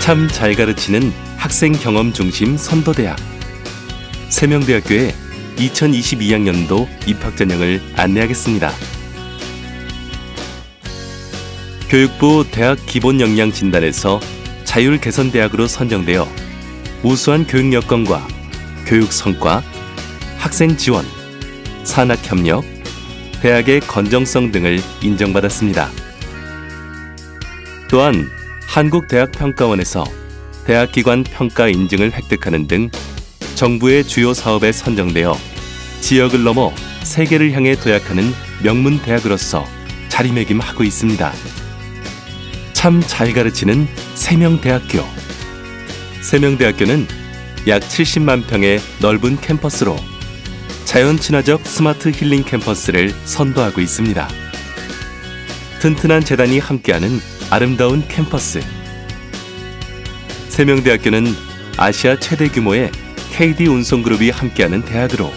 참 잘 가르치는 학생 경험 중심 선도대학. 세명대학교의 2022학년도 입학 전형을 안내하겠습니다. 교육부 대학 기본 역량 진단에서 자율 개선 대학으로 선정되어 우수한 교육 여건과 교육 성과, 학생 지원, 산학 협력, 대학의 건정성 등을 인정받았습니다. 또한 한국대학평가원에서 대학기관 평가 인증을 획득하는 등 정부의 주요 사업에 선정되어 지역을 넘어 세계를 향해 도약하는 명문 대학으로서 자리매김하고 있습니다. 참 잘 가르치는 세명대학교. 세명대학교는 약 70만 평의 넓은 캠퍼스로 자연 친화적 스마트 힐링 캠퍼스를 선도하고 있습니다. 튼튼한 재단이 함께하는 아름다운 캠퍼스. 세명대학교는 아시아 최대 규모의 KD 운송그룹이 함께하는 대학으로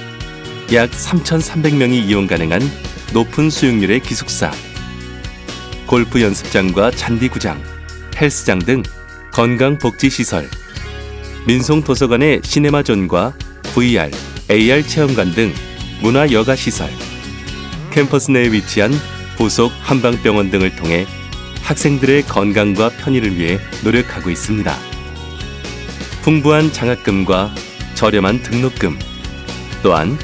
약 3,300명이 이용 가능한 높은 수용률의 기숙사, 골프 연습장과 잔디구장, 헬스장 등 건강복지시설, 민송도서관의 시네마존과 VR, AR 체험관 등 문화여가시설, 캠퍼스 내에 위치한 부속 한방병원 등을 통해 학생들의 건강과 편의를 위해 노력하고 있습니다. 풍부한 장학금과 저렴한 등록금, 또한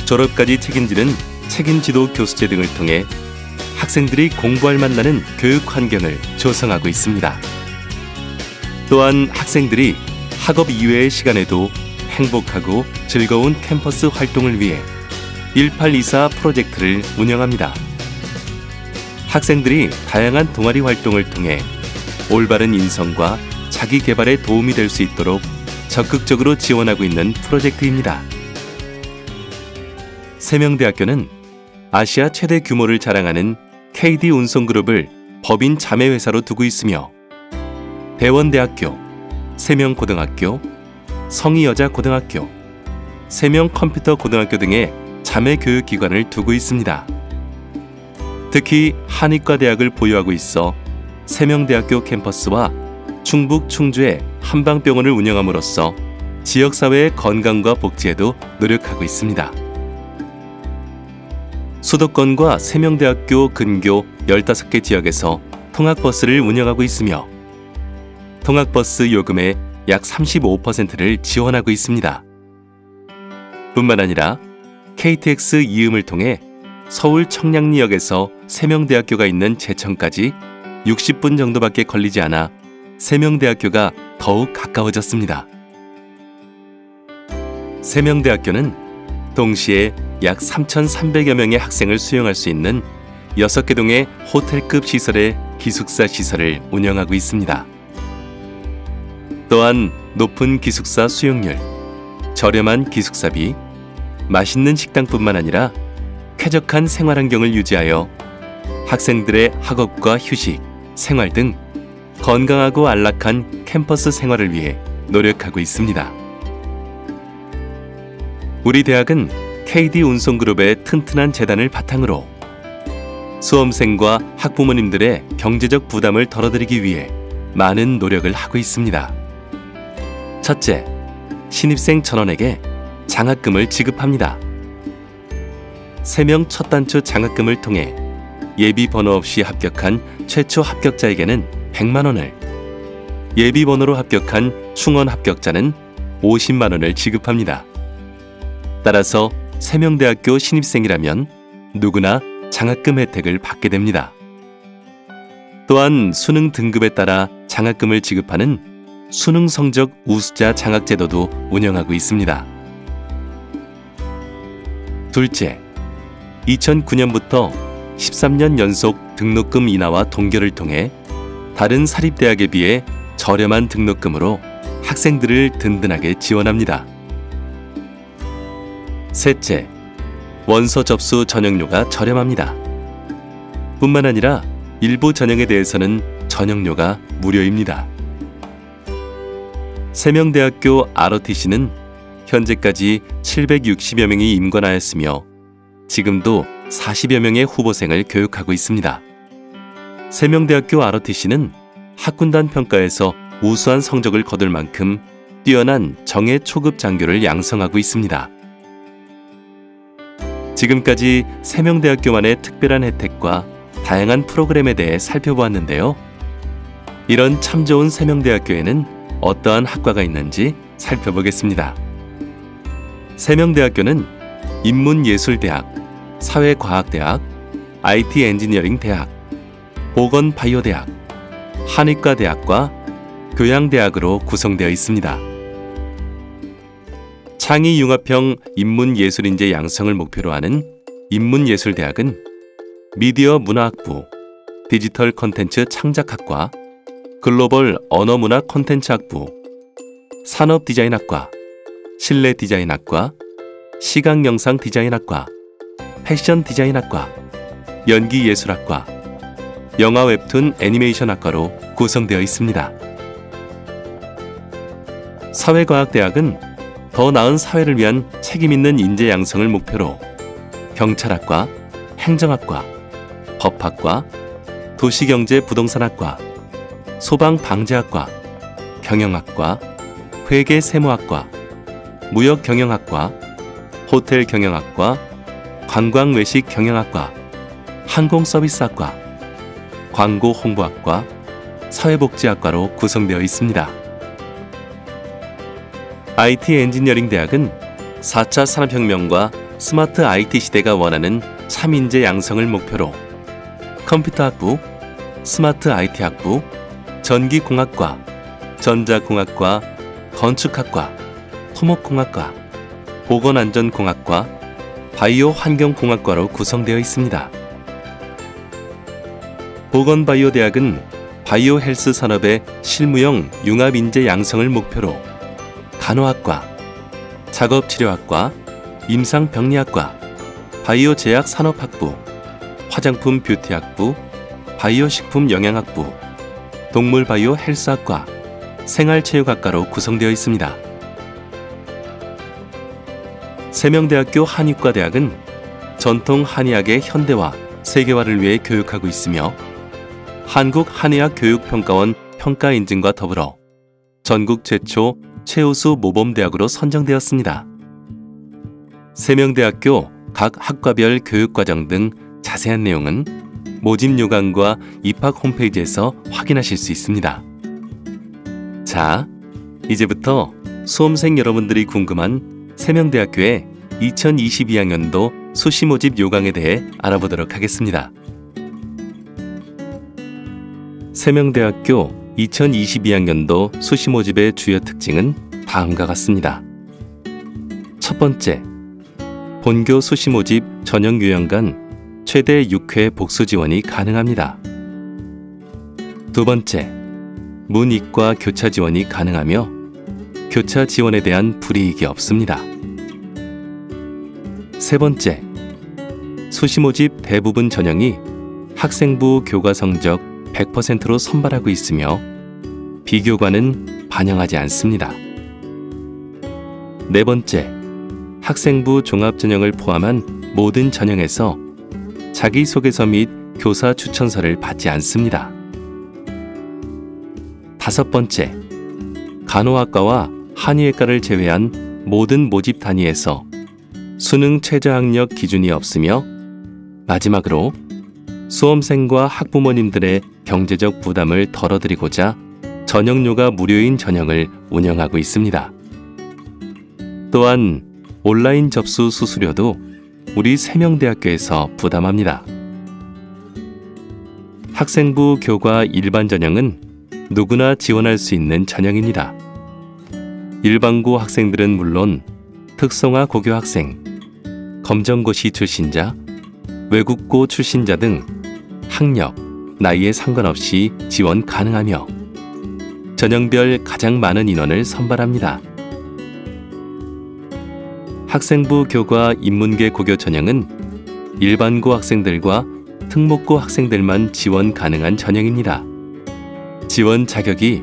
졸업까지 책임지는 책임지도 교수제 등을 통해 학생들이 공부할 만나는 교육 환경을 조성하고 있습니다. 또한 학생들이 학업 이외의 시간에도 행복하고 즐거운 캠퍼스 활동을 위해 1824 프로젝트를 운영합니다. 학생들이 다양한 동아리 활동을 통해 올바른 인성과 자기 개발에 도움이 될 수 있도록 적극적으로 지원하고 있는 프로젝트입니다. 세명대학교는 아시아 최대 규모를 자랑하는 KD 운송그룹을 법인 자매회사로 두고 있으며 대원대학교, 세명고등학교, 성희여자고등학교, 세명컴퓨터고등학교 등의 자매 교육기관을 두고 있습니다. 특히 한의과대학을 보유하고 있어 세명대학교 캠퍼스와 충북 충주의 한방병원을 운영함으로써 지역사회의 건강과 복지에도 노력하고 있습니다. 수도권과 세명대학교 근교 15개 지역에서 통학버스를 운영하고 있으며 통학버스 요금의 약 35%를 지원하고 있습니다. 뿐만 아니라 KTX 이음을 통해 서울 청량리역에서 세명대학교가 있는 제천까지 60분 정도밖에 걸리지 않아 세명대학교가 더욱 가까워졌습니다. 세명대학교는 동시에 약 3,300여 명의 학생을 수용할 수 있는 6개 동의 호텔급 시설의 기숙사 시설을 운영하고 있습니다. 또한 높은 기숙사 수용률, 저렴한 기숙사비, 맛있는 식당뿐만 아니라 쾌적한 생활환경을 유지하여 학생들의 학업과 휴식, 생활 등 건강하고 안락한 캠퍼스 생활을 위해 노력하고 있습니다. 우리 대학은 KD 운송그룹의 튼튼한 재단을 바탕으로 수험생과 학부모님들의 경제적 부담을 덜어드리기 위해 많은 노력을 하고 있습니다. 첫째, 신입생 전원에게 장학금을 지급합니다. 3명 첫 단추 장학금을 통해 예비 번호 없이 합격한 최초 합격자에게는 100만 원을, 예비 번호로 합격한 충원 합격자는 50만 원을 지급합니다. 따라서 세명대학교 신입생이라면 누구나 장학금 혜택을 받게 됩니다. 또한 수능 등급에 따라 장학금을 지급하는 수능 성적 우수자 장학제도도 운영하고 있습니다. 둘째, 2009년부터 13년 연속 등록금 인하와 동결을 통해 다른 사립대학에 비해 저렴한 등록금으로 학생들을 든든하게 지원합니다. 셋째, 원서 접수 전형료가 저렴합니다. 뿐만 아니라 일부 전형에 대해서는 전형료가 무료입니다. 세명대학교 ROTC는 현재까지 760여 명이 임관하였으며 지금도 40여 명의 후보생을 교육하고 있습니다. 세명대학교 ROTC는 학군단 평가에서 우수한 성적을 거둘 만큼 뛰어난 정예 초급 장교를 양성하고 있습니다. 지금까지 세명대학교만의 특별한 혜택과 다양한 프로그램에 대해 살펴보았는데요. 이런 참 좋은 세명대학교에는 어떠한 학과가 있는지 살펴보겠습니다. 세명대학교는 인문예술대학, 사회과학대학, IT 엔지니어링대학, 보건바이오대학, 한의과대학과 교양대학으로 구성되어 있습니다. 창의융합형 인문예술인재 양성을 목표로 하는 인문예술대학은 미디어 문화학부, 디지털 콘텐츠 창작학과, 글로벌 언어문화 콘텐츠학부, 산업디자인학과, 실내디자인학과, 시각영상 디자인학과, 패션 디자인학과, 연기예술학과, 영화 웹툰 애니메이션학과로 구성되어 있습니다. 사회과학대학은 더 나은 사회를 위한 책임있는 인재 양성을 목표로 경찰학과, 행정학과, 법학과, 도시경제부동산학과, 소방방재학과, 경영학과, 회계세무학과, 무역경영학과, 호텔경영학과, 관광외식경영학과, 항공서비스학과, 광고홍보학과, 사회복지학과로 구성되어 있습니다. IT 엔지니어링 대학은 4차 산업혁명과 스마트 IT 시대가 원하는 참인재 양성을 목표로 컴퓨터학부, 스마트 IT학부, 전기공학과, 전자공학과, 건축학과, 토목공학과, 보건안전공학과, 바이오환경공학과로 구성되어 있습니다. 보건바이오대학은 바이오 헬스 산업의 실무형 융합인재 양성을 목표로 간호학과, 작업치료학과, 임상병리학과, 바이오제약 산업학부, 화장품 뷰티학부, 바이오식품 영양학부, 동물바이오 헬스학과, 생활체육학과로 구성되어 있습니다. 세명대학교 한의과대학은 전통 한의학의 현대화, 세계화를 위해 교육하고 있으며 한국한의학교육평가원 평가 인증과 더불어 전국 최초 최우수 모범대학으로 선정되었습니다. 세명대학교 각 학과별 교육과정 등 자세한 내용은 모집 요강과 입학 홈페이지에서 확인하실 수 있습니다. 자, 이제부터 수험생 여러분들이 궁금한 세명대학교의 2022학년도 수시 모집 요강에 대해 알아보도록 하겠습니다. 세명대학교 2022학년도 수시 모집의 주요 특징은 다음과 같습니다. 첫 번째, 본교 수시 모집 전형 유형간 최대 6회 복수 지원이 가능합니다. 두 번째, 문이과 교차 지원이 가능하며 교차 지원에 대한 불이익이 없습니다. 세 번째, 수시 모집 대부분 전형이 학생부 교과 성적 100%로 선발하고 있으며 비교과는 반영하지 않습니다. 네 번째, 학생부 종합 전형을 포함한 모든 전형에서 자기소개서 및 교사 추천서를 받지 않습니다. 다섯 번째, 간호학과와 한의외과를 제외한 모든 모집 단위에서 수능 최저학력 기준이 없으며 마지막으로 수험생과 학부모님들의 경제적 부담을 덜어드리고자 전형료가 무료인 전형을 운영하고 있습니다. 또한 온라인 접수 수수료도 우리 세명대학교에서 부담합니다. 학생부 교과 일반 전형은 누구나 지원할 수 있는 전형입니다. 일반고 학생들은 물론 특성화 고교 학생, 검정고시 출신자, 외국고 출신자 등 학력, 나이에 상관없이 지원 가능하며 전형별 가장 많은 인원을 선발합니다. 학생부 교과 인문계 고교 전형은 일반고 학생들과 특목고 학생들만 지원 가능한 전형입니다. 지원 자격이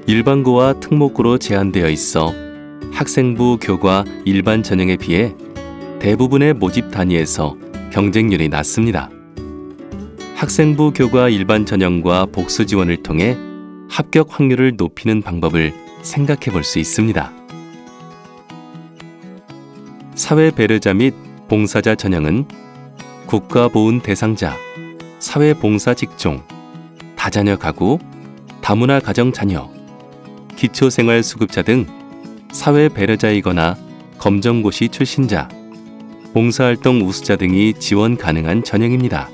일반고와 특목고로 제한되어 있어 학생부 교과 일반 전형에 비해 대부분의 모집 단위에서 경쟁률이 낮습니다. 학생부 교과 일반 전형과 복수 지원을 통해 합격 확률을 높이는 방법을 생각해 볼 수 있습니다. 사회배려자 및 봉사자 전형은 국가보훈 대상자, 사회봉사 직종, 다자녀 가구, 다문화 가정 자녀, 기초생활수급자 등 사회배려자이거나 검정고시 출신자, 봉사활동 우수자 등이 지원 가능한 전형입니다.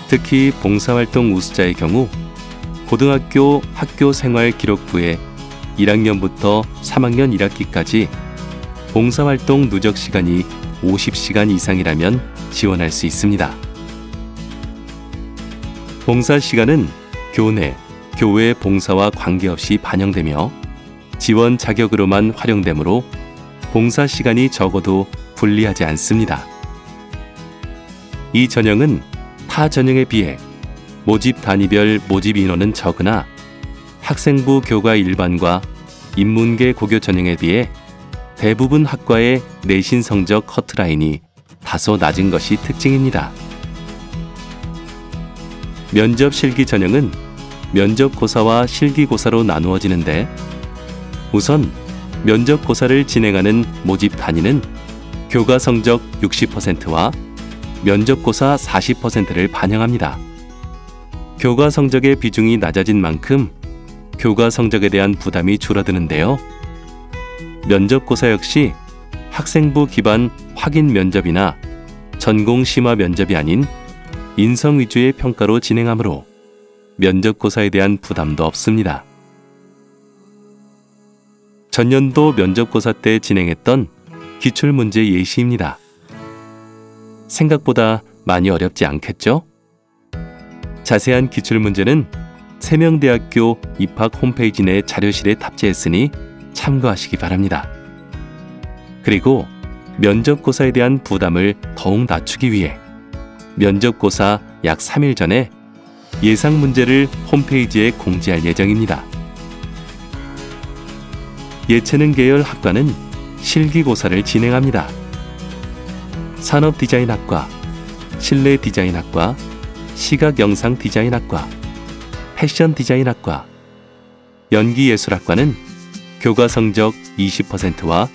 특히 봉사활동 우수자의 경우 고등학교 학교생활기록부에 1학년부터 3학년 1학기까지 봉사활동 누적 시간이 50시간 이상이라면 지원할 수 있습니다. 봉사 시간은 교내, 교외 봉사와 관계없이 반영되며 지원 자격으로만 활용되므로 봉사 시간이 적어도 불리하지 않습니다. 이 전형은 타 전형에 비해 모집 단위별 모집 인원은 적으나 학생부 교과 일반과 인문계 고교 전형에 비해 대부분 학과의 내신 성적 커트라인이 다소 낮은 것이 특징입니다. 면접 실기 전형은 면접고사와 실기고사로 나누어지는데 우선 면접고사를 진행하는 모집 단위는 교과 성적 60%와 면접고사 40%를 반영합니다. 교과 성적의 비중이 낮아진 만큼 교과 성적에 대한 부담이 줄어드는데요. 면접고사 역시 학생부 기반 확인 면접이나 전공 심화 면접이 아닌 인성 위주의 평가로 진행하므로 면접고사에 대한 부담도 없습니다. 전년도 면접고사 때 진행했던 기출문제 예시입니다. 생각보다 많이 어렵지 않겠죠? 자세한 기출문제는 세명대학교 입학 홈페이지 내 자료실에 탑재했으니 참고하시기 바랍니다. 그리고 면접고사에 대한 부담을 더욱 낮추기 위해 면접고사 약 3일 전에 예상 문제를 홈페이지에 공지할 예정입니다. 예체능 계열 학과는 실기고사를 진행합니다. 산업디자인학과, 실내디자인학과, 시각영상디자인학과, 패션디자인학과, 연기예술학과는 교과 성적 20%와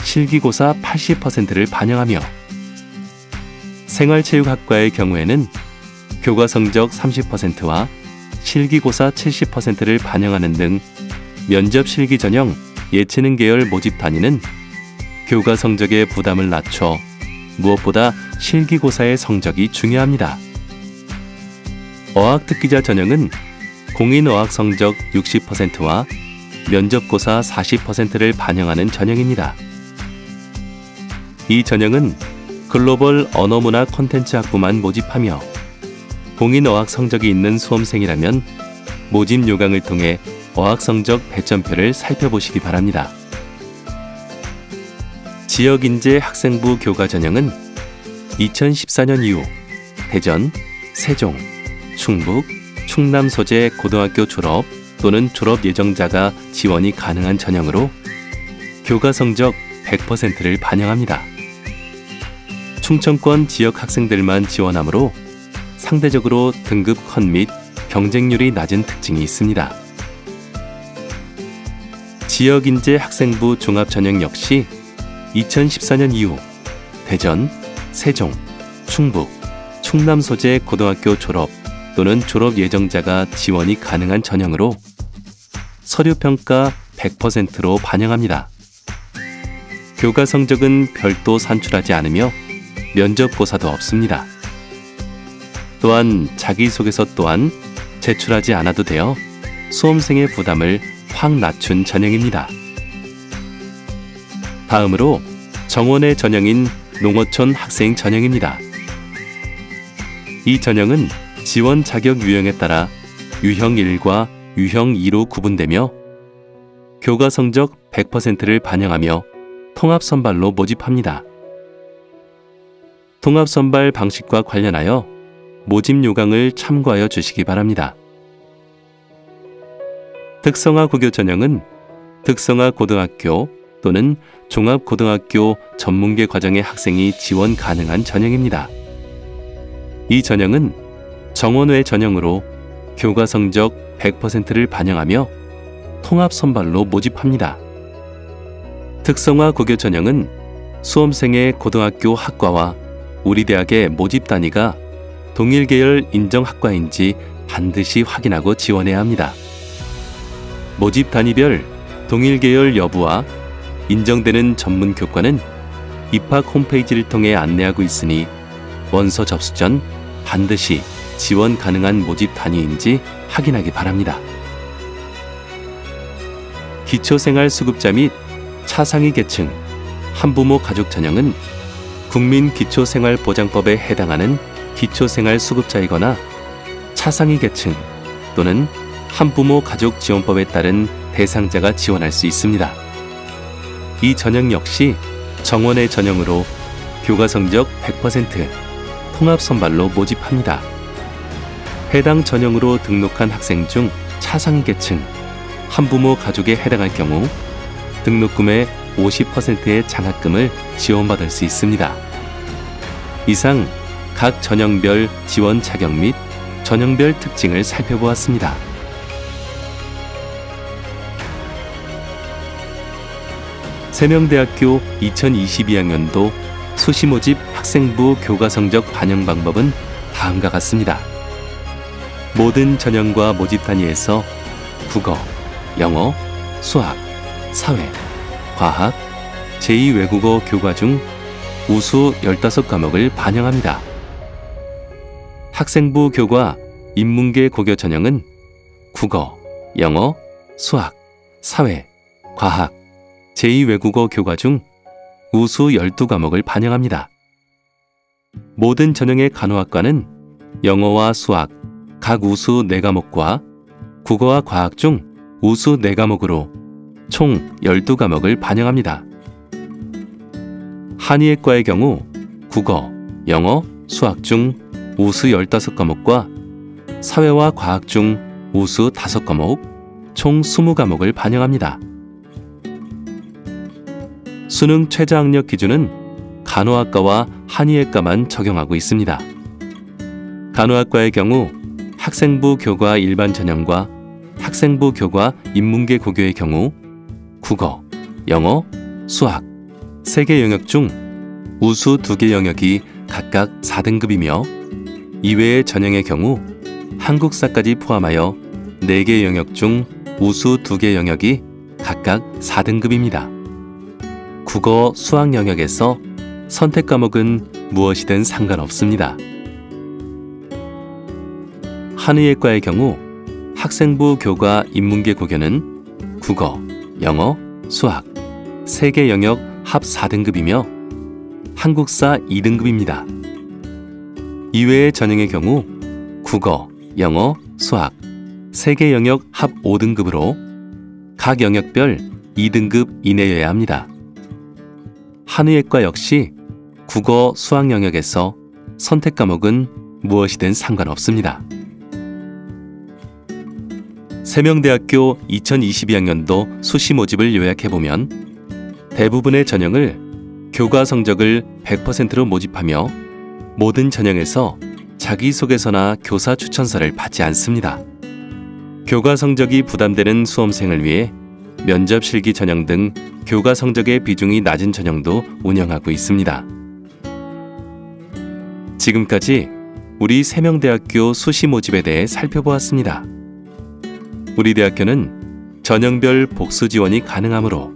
실기고사 80%를 반영하며 생활체육학과의 경우에는 교과 성적 30%와 실기고사 70%를 반영하는 등 면접 실기 전형 예체능 계열 모집 단위는 교과 성적의 부담을 낮춰 무엇보다 실기고사의 성적이 중요합니다. 어학특기자 전형은 공인어학 성적 60%와 면접고사 40%를 반영하는 전형입니다. 이 전형은 글로벌 언어문화 콘텐츠 학부만 모집하며 공인어학 성적이 있는 수험생이라면 모집 요강을 통해 어학 성적 배점표를 살펴보시기 바랍니다. 지역인재 학생부 교과 전형은 2014년 이후 대전, 세종, 충북, 충남 소재 고등학교 졸업 또는 졸업 예정자가 지원이 가능한 전형으로 교과 성적 100%를 반영합니다. 충청권 지역 학생들만 지원하므로 상대적으로 등급 컷 및 경쟁률이 낮은 특징이 있습니다. 지역인재 학생부 종합 전형 역시 2014년 이후 대전, 세종, 충북, 충남 소재 고등학교 졸업 또는 졸업 예정자가 지원이 가능한 전형으로 서류평가 100%로 반영합니다. 교과 성적은 별도 산출하지 않으며 면접고사도 없습니다. 또한 자기소개서 또한 제출하지 않아도 되어 수험생의 부담을 확 낮춘 전형입니다. 다음으로 정원의 전형인 농어촌 학생 전형입니다. 이 전형은 지원 자격 유형에 따라 유형 1과 유형 2로 구분되며 교과 성적 100%를 반영하며 통합선발로 모집합니다. 통합선발 방식과 관련하여 모집 요강을 참고하여 주시기 바랍니다. 특성화 고교 전형은 특성화 고등학교 또는 종합고등학교 전문계 과정의 학생이 지원 가능한 전형입니다. 이 전형은 정원외 전형으로 교과 성적 100%를 반영하며 통합 선발로 모집합니다. 특성화 고교 전형은 수험생의 고등학교 학과와 우리 대학의 모집 단위가 동일 계열 인정 학과인지 반드시 확인하고 지원해야 합니다. 모집 단위별 동일 계열 여부와 인정되는 전문 교과는 입학 홈페이지를 통해 안내하고 있으니 원서 접수 전 반드시 지원 가능한 모집 단위인지 확인하기 바랍니다. 기초생활수급자 및 차상위 계층, 한부모 가족 전형은 국민기초생활보장법에 해당하는 기초생활수급자이거나 차상위 계층 또는 한부모 가족 지원법에 따른 대상자가 지원할 수 있습니다. 이 전형 역시 정원의 전형으로 교과 성적 100% 통합 선발로 모집합니다. 해당 전형으로 등록한 학생 중 차상위 계층, 한부모 가족에 해당할 경우 등록금의 50%의 장학금을 지원받을 수 있습니다. 이상 각 전형별 지원 자격 및 전형별 특징을 살펴보았습니다. 세명대학교 2022학년도 수시모집 학생부 교과 성적 반영 방법은 다음과 같습니다. 모든 전형과 모집 단위에서 국어, 영어, 수학, 사회, 과학, 제2외국어 교과 중 우수 15과목을 반영합니다. 학생부 교과 인문계 고교 전형은 국어, 영어, 수학, 사회, 과학, 제2외국어 교과 중 우수 12과목을 반영합니다. 모든 전형의 간호학과는 영어와 수학 각 우수 4과목과 국어와 과학 중 우수 4과목으로 총 12과목을 반영합니다. 한의학과의 경우 국어, 영어, 수학 중 우수 15과목과 사회와 과학 중 우수 5과목, 총 20과목을 반영합니다. 수능 최저학력 기준은 간호학과와 한의학과만 적용하고 있습니다. 간호학과의 경우 학생부 교과 일반 전형과 학생부 교과 인문계 고교의 경우 국어, 영어, 수학 3개 영역 중 우수 2개 영역이 각각 4등급이며 이외의 전형의 경우 한국사까지 포함하여 4개 영역 중 우수 2개 영역이 각각 4등급입니다. 국어, 수학 영역에서 선택 과목은 무엇이든 상관없습니다. 한의학과의 경우 학생부 교과 인문계 고교는 국어, 영어, 수학 3개 영역 합 4등급이며 한국사 2등급입니다. 이외의 전형의 경우 국어, 영어, 수학 3개 영역 합 5등급으로 각 영역별 2등급 이내여야 합니다. 한의학과 역시 국어, 수학 영역에서 선택 과목은 무엇이든 상관없습니다. 세명대학교 2022학년도 수시 모집을 요약해보면 대부분의 전형을 교과 성적을 100%로 모집하며 모든 전형에서 자기소개서나 교사 추천서를 받지 않습니다. 교과 성적이 부담되는 수험생을 위해 면접 실기 전형 등 교과 성적의 비중이 낮은 전형도 운영하고 있습니다. 지금까지 우리 세명대학교 수시 모집에 대해 살펴보았습니다. 우리 대학교는 전형별 복수 지원이 가능하므로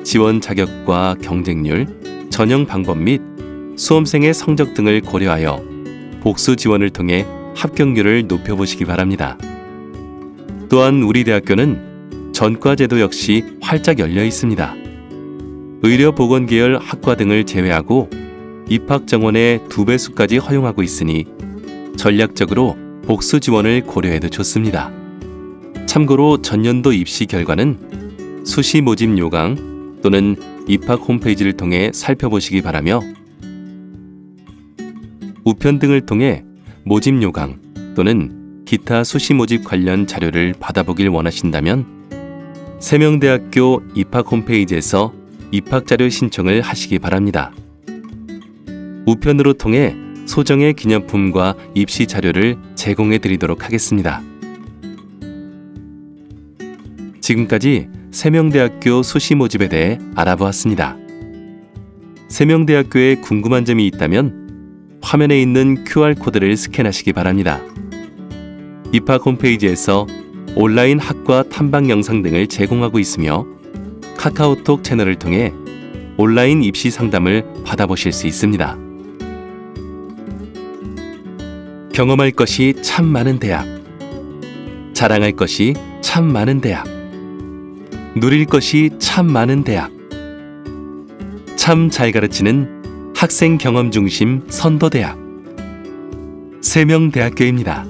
지원 자격과 경쟁률, 전형 방법 및 수험생의 성적 등을 고려하여 복수 지원을 통해 합격률을 높여보시기 바랍니다. 또한 우리 대학교는 전과제도 역시 활짝 열려 있습니다. 의료보건 계열 학과 등을 제외하고 입학 정원의 2배수까지 허용하고 있으니 전략적으로 복수 지원을 고려해도 좋습니다. 참고로 전년도 입시 결과는 수시 모집 요강 또는 입학 홈페이지를 통해 살펴보시기 바라며 우편 등을 통해 모집 요강 또는 기타 수시 모집 관련 자료를 받아보길 원하신다면 세명대학교 입학 홈페이지에서 입학자료 신청을 하시기 바랍니다. 우편으로 통해 소정의 기념품과 입시 자료를 제공해 드리도록 하겠습니다. 지금까지 세명대학교 수시 모집에 대해 알아보았습니다. 세명대학교에 궁금한 점이 있다면 화면에 있는 QR코드를 스캔하시기 바랍니다. 입학 홈페이지에서 온라인 학과 탐방 영상 등을 제공하고 있으며 카카오톡 채널을 통해 온라인 입시 상담을 받아보실 수 있습니다. 경험할 것이 참 많은 대학, 자랑할 것이 참 많은 대학, 누릴 것이 참 많은 대학, 참 잘 가르치는 학생 경험 중심 선도대학, 세명대학교입니다.